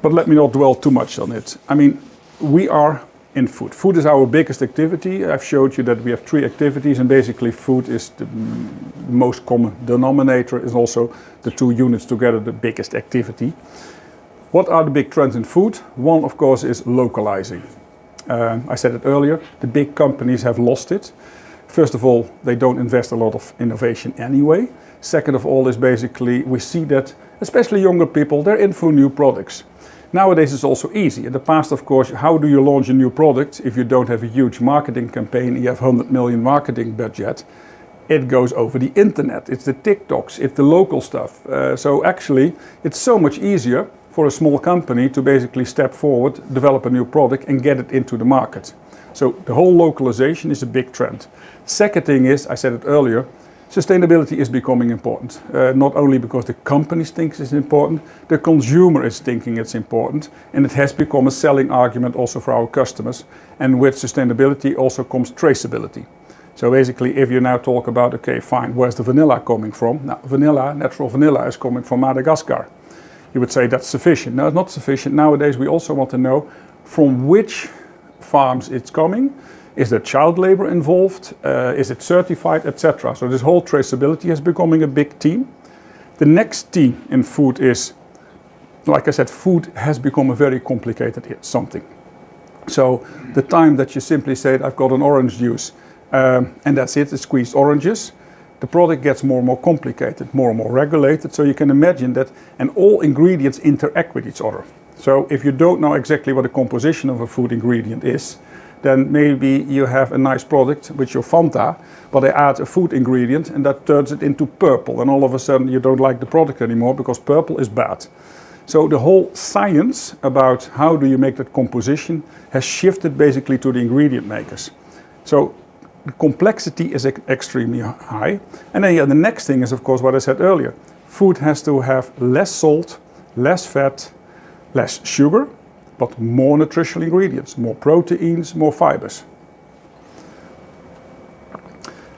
But let me not dwell too much on it. I mean, we are in food. Food is our biggest activity. I've showed you that we have 3 activities, and basically food is the most common denominator, is also the 2 units together the biggest activity. What are the big trends in food? One, of course, is localizing. I said it earlier, the big companies have lost it. First of all, they don't invest a lot of innovation anyway. Second of all is basically we see that especially younger people, they're in for new products. Nowadays it's also easy. In the past, of course, how do you launch a new product if you don't have a huge marketing campaign, you have 100 million marketing budget? It goes over the internet, it's the TikToks, it's the local stuff. So actually, it's so much easier for a small company to basically step forward, develop a new product and get it into the market. So the whole localization is a big trend. Second thing is, I said it earlier, sustainability is becoming important. Not only because the companies think it's important, the consumer is thinking it's important, and it has become a selling argument also for our customers. And with sustainability also comes traceability. So basically, if you now talk about, okay, fine, where's the vanilla coming from? Now, vanilla, natural vanilla, is coming from Madagascar. You would say that's sufficient. No, it's not sufficient. Nowadays, we also want to know from which farms it's coming. Is there child labor involved? Is it certified, etc.? So this whole traceability is becoming a big theme. The next theme in food is, like I said, food has become a very complicated something. So the time that you simply say, I've got an orange juice, and that's it, it's squeezed oranges, the product gets more and more complicated, more and more regulated. So you can imagine that, and all ingredients interact with each other. So if you don't know exactly what the composition of a food ingredient is, then maybe you have a nice product with your Fanta, but they add a food ingredient and that turns it into purple. And all of a sudden you don't like the product anymore because purple is bad. So the whole science about how do you make that composition has shifted basically to the ingredient makers. So the complexity is extremely high. And then the next thing is, of course, what I said earlier. Food has to have less salt, less fat, less sugar, but more nutritional ingredients, more proteins, more fibers.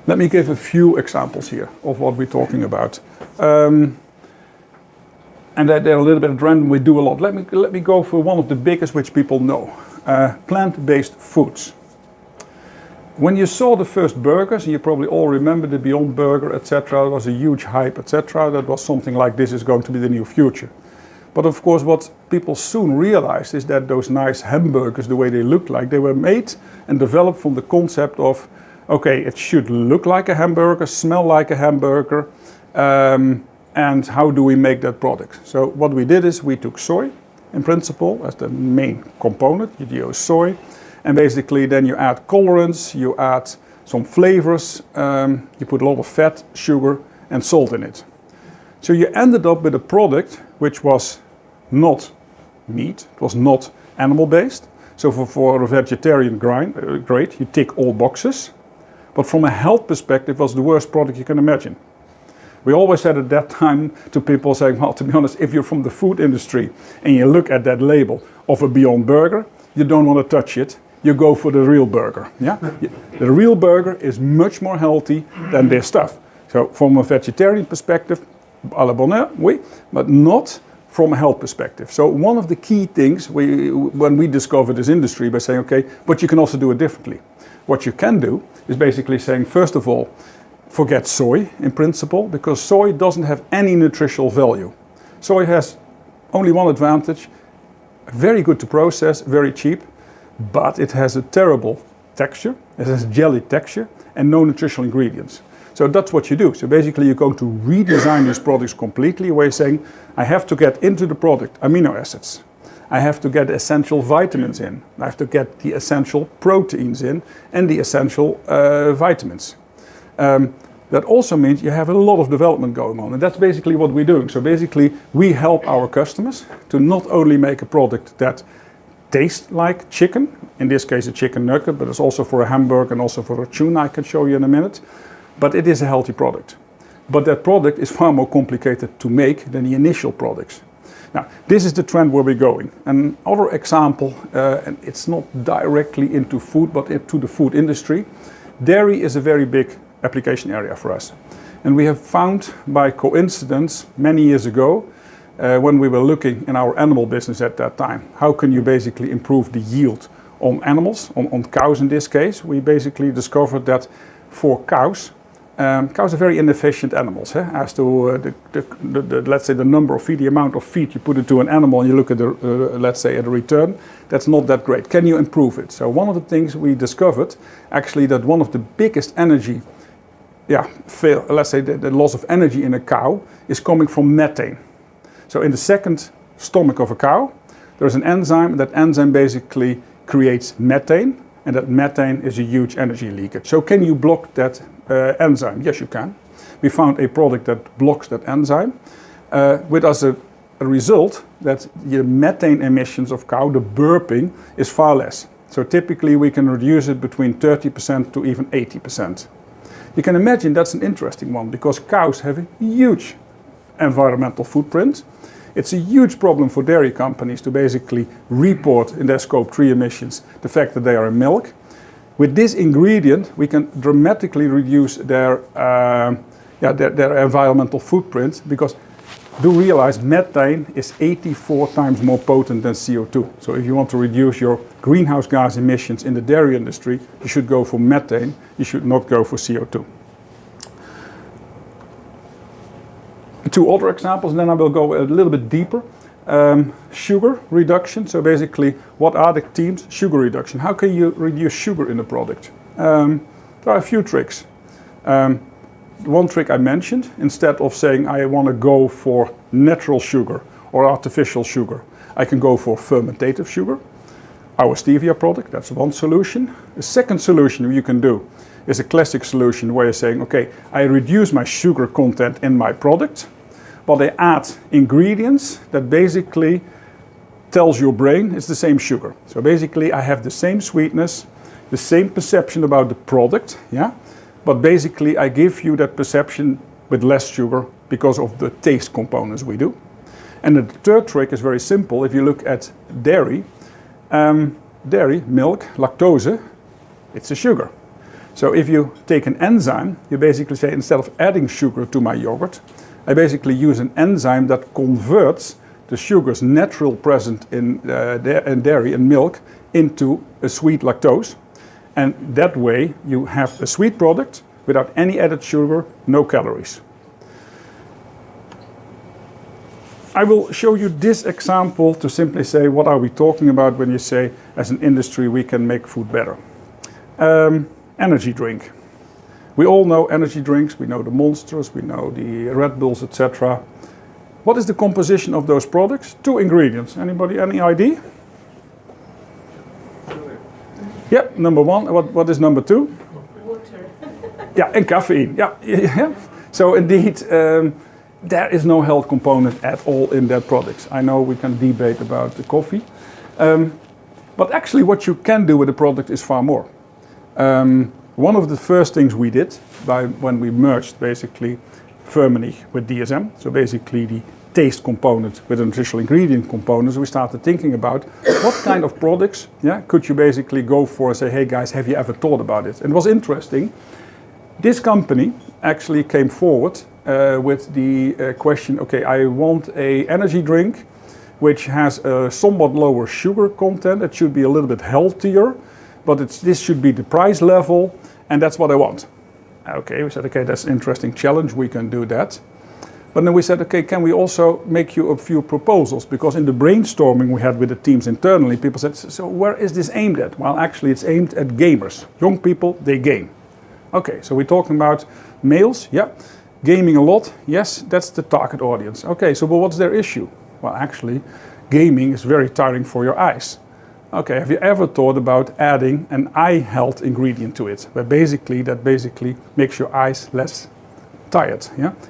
Let me give a few examples here of what we're talking about. And they're a little bit at random, we do a lot. Let me go for one of the biggest which people know. Plant-based foods. When you saw the first burgers, and you probably all remember the Beyond Burger, etc., it was a huge hype, etc. That was something like this is going to be the new future. But of course, what people soon realized is that those nice hamburgers, the way they look like, they were made and developed from the concept of, okay, it should look like a hamburger, smell like a hamburger, and how do we make that product? So what we did is we took soy, in principle, as the main component. You use soy, and basically then you add colorants, you add some flavors, you put a lot of fat, sugar, and salt in it. So you ended up with a product which was not meat, it was not animal-based. So for a vegetarian grade, you tick all boxes. But from a health perspective, it was the worst product you can imagine. We always said at that time to people saying, well, to be honest, if you're from the food industry and you look at that label of a Beyond Burger, you don't want to touch it. You go for the real burger. Yeah? The real burger is much more healthy than this stuff. So from a vegetarian perspective, à la bonne heure, oui, but not from a health perspective. So one of the key things when we discovered this industry by saying, okay, but you can also do it differently. What you can do is basically saying, first of all, forget soy in principle, because soy doesn't have any nutritional value. Soy has only one advantage, very good to process, very cheap, but it has a terrible texture, it has jelly texture and no nutritional ingredients. So that's what you do. So basically you're going to redesign these products completely where you're saying, I have to get into the product amino acids. I have to get essential vitamins in. I have to get the essential proteins in and the essential vitamins. That also means you have a lot of development going on. And that's basically what we're doing. So basically we help our customers to not only make a product that tastes like chicken, in this case a chicken nugget, but it's also for a hamburger and also for a tuna I can show you in a minute. But it is a healthy product. But that product is far more complicated to make than the initial products. Now, this is the trend where we're going. Another example, and it's not directly into food, but into the food industry. Dairy is a very big application area for us. And we have found by coincidence many years ago, when we were looking in our animal business at that time, how can you basically improve the yield on animals, on cows in this case, we basically discovered that for cows, Cows are very inefficient animals. As to let's say the number of feed, the amount of feed you put into an animal, and you look at the let's say at a return, that's not that great. Can you improve it? So one of the things we discovered, actually, that one of the biggest energy, let's say the loss of energy in a cow is coming from methane. So in the second stomach of a cow, there's an enzyme. That enzyme basically creates methane, and that methane is a huge energy leakage. So can you block that enzyme? Yes, you can. We found a product that blocks that enzyme, with as a result that the methane emissions of cow, the burping, is far less. So typically we can reduce it between 30% to even 80%. You can imagine that's an interesting one, because cows have a huge environmental footprint. It's a huge problem for dairy companies to basically report in their scope 3 emissions the fact that they are in milk. With this ingredient, we can dramatically reduce their environmental footprint, because do realize methane is 84 times more potent than CO2. So if you want to reduce your greenhouse gas emissions in the dairy industry, you should go for methane, you should not go for CO2. 2 other examples, and then I will go a little bit deeper. Sugar reduction. So basically, what are the themes? Sugar reduction. How can you reduce sugar in a product? There are a few tricks. One trick I mentioned, instead of saying I want to go for natural sugar or artificial sugar, I can go for fermentative sugar. Our stevia product, that's one solution. The second solution you can do is a classic solution where you're saying, okay, I reduce my sugar content in my product, but I add ingredients that basically tells your brain it's the same sugar. So basically I have the same sweetness, the same perception about the product, but basically I give you that perception with less sugar because of the taste components we do. And the third trick is very simple. If you look at dairy, milk, lactose, it's a sugar. So if you take an enzyme, you basically say, instead of adding sugar to my yogurt, I basically use an enzyme that converts the sugars natural present in dairy and milk into a sweet lactose. And that way you have a sweet product without any added sugar, no calories. I will show you this example to simply say what are we talking about when you say as an industry we can make food better. Energy drink. We all know energy drinks, we know the Monsters, we know the Red Bulls, etc. What is the composition of those products? 2 ingredients. Anybody, any idea? Yeah, number 1. What is number 2? Water. Yeah, and caffeine. Yeah. So indeed, there is no health component at all in that product. I know we can debate about the coffee. But actually what you can do with the product is far more. One of the first things we did when we merged basically Firmenich with DSM, so basically the taste component with the nutritional ingredient components, we started thinking about what kind of products could you basically go for and say, hey guys, have you ever thought about it? And it was interesting. This company actually came forward with the question, okay, I want a energy drink which has a somewhat lower sugar content. It should be a little bit healthier, but this should be the price level, and that's what I want. Okay, we said, okay, that's an interesting challenge, we can do that. But then we said, okay, can we also make you a few proposals? Because in the brainstorming we had with the teams internally, people said, so where is this aimed at? Well, actually it's aimed at gamers. Young people, they game. Okay, so we're talking about males, gaming a lot, yes, that's the target audience. Okay, so but what's their issue? Well, actually, gaming is very tiring for your eyes. Okay, have you ever thought about adding an eye health ingredient to it? Where that basically makes your eyes less tired.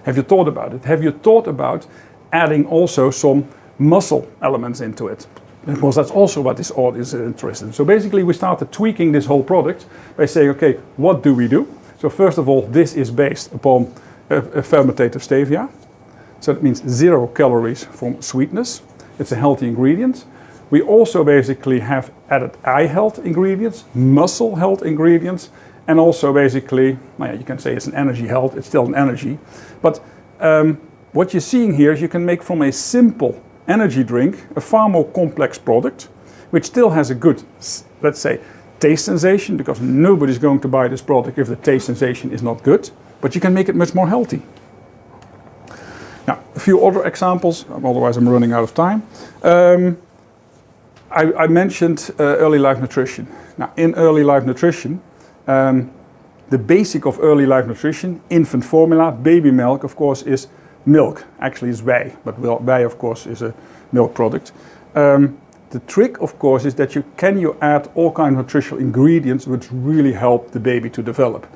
Have you thought about it? Have you thought about adding also some muscle elements into it? Because that's also what this audience is interested in. So basically we started tweaking this whole product by saying, okay, what do we do? So first of all, this is based upon a fermentative stevia. So that means 0 calories from sweetness. It's a healthy ingredient. We also basically have added eye health ingredients, muscle health ingredients, and also basically, you can say it's an energy health, it's still an energy. But what you're seeing here is you can make from a simple energy drink a far more complex product, which still has a good, let's say, taste sensation, because nobody's going to buy this product if the taste sensation is not good. but you can make it much more healthy. Now, a few other examples, otherwise I'm running out of time. I mentioned early life nutrition. Now, in early life nutrition, the basic of early life nutrition, infant formula, baby milk, of course, is milk. Actually, it's whey, but whey, of course, is a milk product. The trick, of course, is that you add all kinds of nutritional ingredients which really help the baby to develop.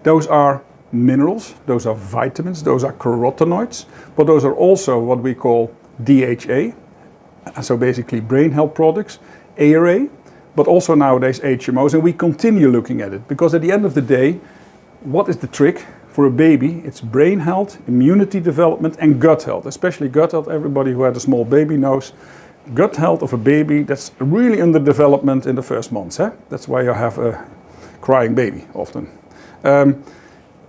Those are minerals, those are vitamins, those are carotenoids, but those are also what we call DHA, so basically brain health products, ARA, but also nowadays HMOs, and we continue looking at it because at the end of the day, what is the trick for a baby? It's brain health, immunity development, and gut health, especially gut health. Everybody who had a small baby knows gut health of a baby, that's really under development in the first months. That's why you have a crying baby often.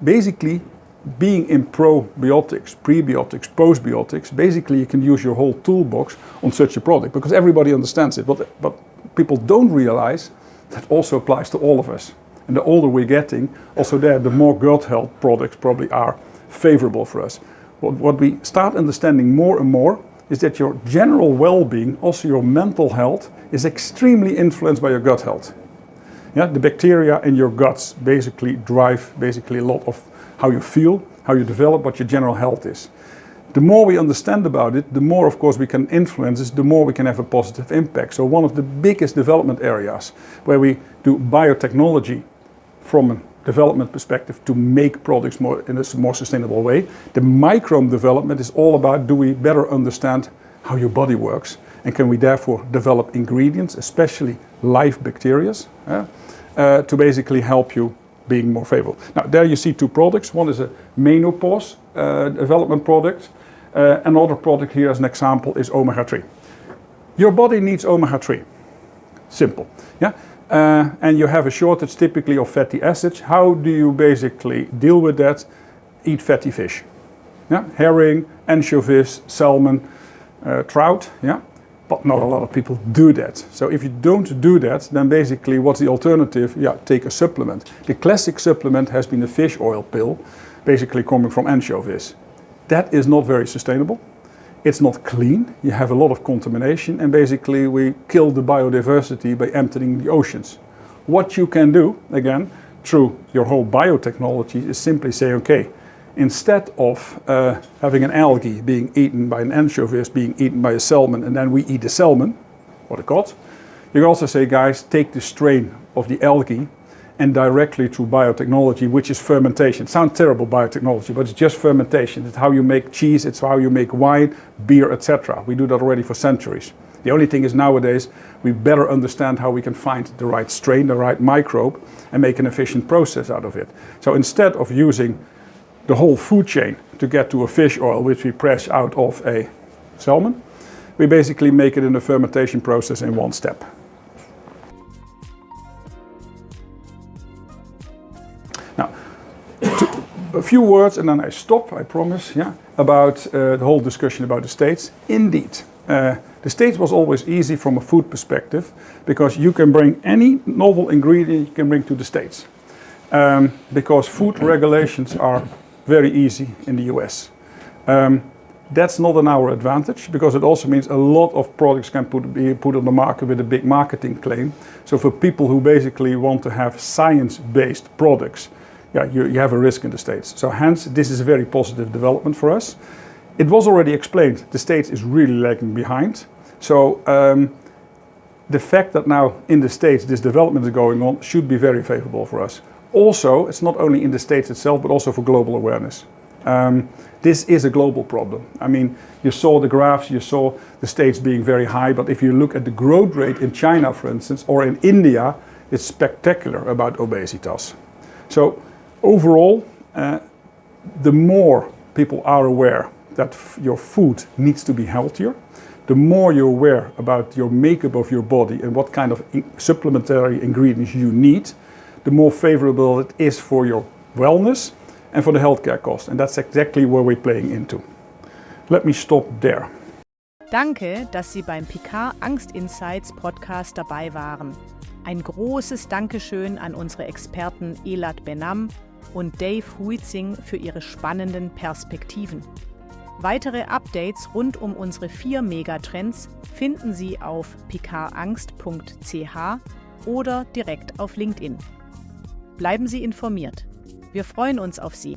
Basically, being in probiotics, prebiotics, postbiotics, basically you can use your whole toolbox on such a product because everybody understands it. But people don't realize that also applies to all of us. And the older we're getting, also there, the more gut health products probably are favorable for us. What we start understanding more and more is that your general well-being, also your mental health, is extremely influenced by your gut health. Yeah, the bacteria in your guts basically drive a lot of how you feel, how you develop, what your general health is. The more we understand about it, the more, of course, we can influence it, the more we can have a positive impact. So one of the biggest development areas where we do biotechnology from a development perspective to make products in a more sustainable way. The microbe development is all about, do we better understand how your body works, and can we therefore develop ingredients, especially live bacteria, to basically help you being more favorable. Now there you see two products. One is a menopause development product. Another product here as an example is omega-3. Your body needs omega-3. Simple. Yeah. And you have a shortage typically of fatty acids. How do you basically deal with that? Eat fatty fish. Yeah? Herring, anchovies, salmon, trout. Yeah? But not a lot of people do that. So if you don't do that, then basically what's the alternative? Yeah, take a supplement. The classic supplement has been a fish oil pill, basically coming from anchovies. That is not very sustainable. It's not clean, you have a lot of contamination, and basically we kill the biodiversity by emptying the oceans. What you can do, again, through your whole biotechnology, is simply say, okay, instead of having an algae being eaten by an anchovies, being eaten by a salmon, and then we eat the salmon, or the cod, you can also say, guys, take the strain of the algae and directly through biotechnology, which is fermentation. It sounds terrible, biotechnology, but it's just fermentation. It's how you make cheese, it's how you make wine, beer, etc. We do that already for centuries. The only thing is nowadays, we better understand how we can find the right strain, the right microbe, and make an efficient process out of it. So instead of using the whole food chain to get to a fish oil, which we press out of a salmon, we basically make it in a fermentation process in one step. A few words and then I stop, I promise, about the whole discussion about the States. Indeed, the States was always easy from a food perspective because you can bring any novel ingredient you can bring to the States. Because food regulations are very easy in the US. That's not in our advantage because it also means a lot of products can be put on the market with a big marketing claim. So for people who basically want to have science-based products, you have a risk in the States. So hence, this is a very positive development for us. It was already explained, the States is really lagging behind. So the fact that now in the States this development is going on should be very favorable for us. Also, it's not only in the States itself, but also for global awareness. This is a global problem. I mean, you saw the graphs, you saw the States being very high, but if you look at the growth rate in China, for instance, or in India, it's spectacular about obesitas. So overall, the more people are aware that your food needs to be healthier, the more you're aware about your makeup of your body and what kind of supplementary ingredients you need, the more favorable it is for your wellness and for the healthcare cost. And that's exactly where we're playing into. Let me stop there. Danke, dass Sie beim Picard Angst Insights Podcast dabei waren. Ein großes Dankeschön an unsere Experten Elad Ben-Am, und Dave Huizing für ihre spannenden Perspektiven. Weitere Updates rund um unsere 4 Megatrends finden Sie auf picardangst.ch oder direkt auf LinkedIn. Bleiben Sie informiert. Wir freuen uns auf Sie.